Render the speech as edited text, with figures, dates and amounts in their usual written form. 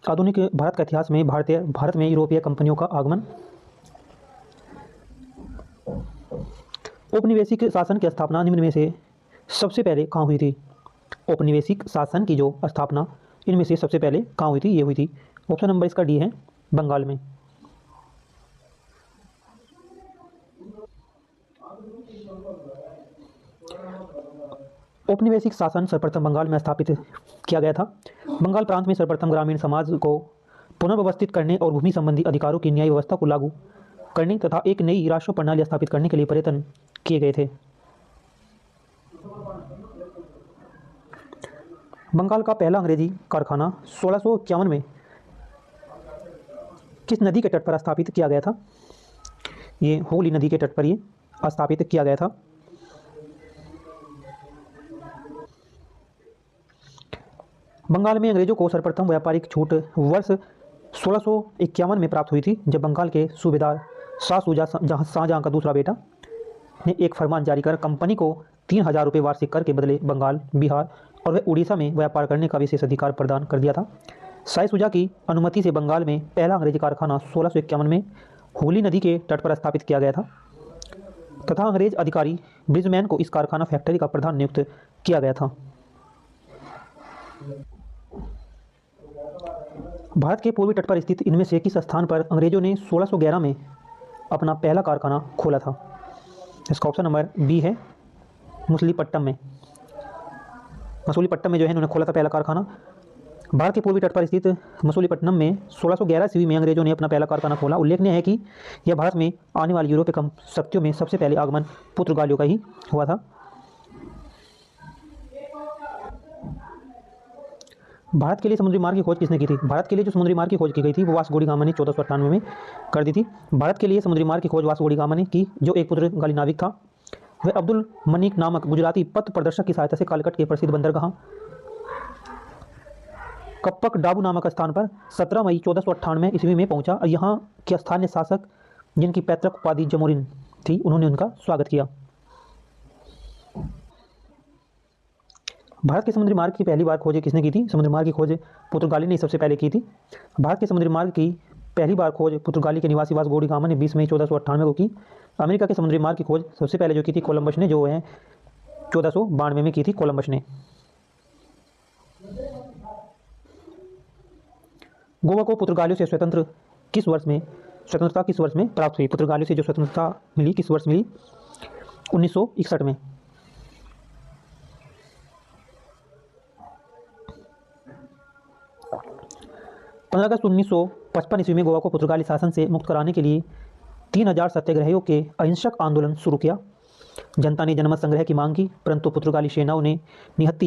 आधुनिक भारत का इतिहास में भारत में यूरोपीय कंपनियों का आगमन। औपनिवेशिक शासन की स्थापना निम्न में से सबसे पहले कहाँ हुई थी? औपनिवेशिक शासन की जो स्थापना इनमें से सबसे पहले कहाँ हुई थी? ये हुई थी, ऑप्शन नंबर इसका डी है, बंगाल में। औपनिवेशिक शासन सर्वप्रथम बंगाल में स्थापित किया गया था। बंगाल प्रांत में सर्वप्रथम ग्रामीण समाज को पुनर्व्यवस्थित करने और भूमि संबंधी अधिकारों की न्याय व्यवस्था को लागू करने तथा एक नई राष्ट्र प्रणाली स्थापित करने के लिए प्रयत्न किए गए थे। बंगाल का पहला अंग्रेजी कारखाना 1651 में किस नदी के तट पर स्थापित किया गया था? ये हुगली नदी के तट पर ये स्थापित किया गया था। बंगाल में अंग्रेजों को सर्वप्रथम व्यापारिक छूट वर्ष 1651 में प्राप्त हुई थी, जब बंगाल के सूबेदार शाहजहां का दूसरा बेटा ने एक फरमान जारी कर कंपनी को 3000 रुपये वार्षिक कर के बदले बंगाल, बिहार और वे उड़ीसा में व्यापार करने का विशेष अधिकार प्रदान कर दिया था। शाह शुजा की अनुमति से बंगाल में पहला अंग्रेजी कारखाना 1651 में हुगली नदी के तट पर स्थापित किया गया था तथा अंग्रेज अधिकारी ब्रिजमैन को इस कारखाना फैक्ट्री का प्रधान नियुक्त किया गया था। भारत के पूर्वी तट पर स्थित इनमें से किस स्थान पर अंग्रेजों ने 1611 में अपना पहला कारखाना खोला था? इसका ऑप्शन नंबर बी है, मछलीपट्टनम में। मछलीपट्टनम में जो है इन्होंने खोला था पहला कारखाना। भारत के पूर्वी तट पर स्थित मछलीपट्टनम में 1611 ईस्वी में अंग्रेजों ने अपना पहला कारखाना खोला। उल्लेखनीय है कि यह भारत में आने वाली यूरोपीय शक्तियों में सबसे पहले आगमन पुर्तगालियों का ही हुआ था। भारत के लिए समुद्री मार्ग की खोज किसने की थी? भारत के लिए जो समुद्री मार्ग की खोज की गई थी वो वास्को डी गामा ने 1498 में कर दी थी। भारत के लिए समुद्री मार्ग की खोज वास्को डी गामा ने की, जो एक पुर्तगाली नाविक था। वह अब्दुल मनीक नामक गुजराती पथ प्रदर्शक की सहायता से कालकट के प्रसिद्ध बंदरगाह कप्पक डाबू नामक स्थान पर 17 मई 1498 ईस्वी में पहुंचा और यहाँ के स्थानीय शासक, जिनकी पैतृक उपाधि जमोरिन थी, उन्होंने उनका स्वागत किया। भारत के समुद्री मार्ग की पहली बार खोज किसने की थी? समुद्री मार्ग की खोज पुर्तगाली ने सबसे पहले की थी। भारत के समुद्री मार्ग की पहली बार खोज पुर्तगाली के निवासी वास्को डी गामा ने 20 मई 1498 को की। अमेरिका के समुद्री मार्ग की खोज सबसे पहले जो की थी कोलंबस ने, जो है 1492 में की थी कोलंबस ने। गोवा को पुर्तगालियों से स्वतंत्रता किस वर्ष में प्राप्त हुई? पुर्तगालियों से जो स्वतंत्रता मिली किस वर्ष मिली? 1961 में। 15 अगस्त 1955 ईस्वी में गोवा को पुर्तगाली शासन से मुक्त कराने के लिए 3000 सत्याग्रहियों के अहिंसक आंदोलन शुरू किया। जनता ने जनमत संग्रह की मांग की, परंतु पुर्तगाली सेनाओं ने निहत्थी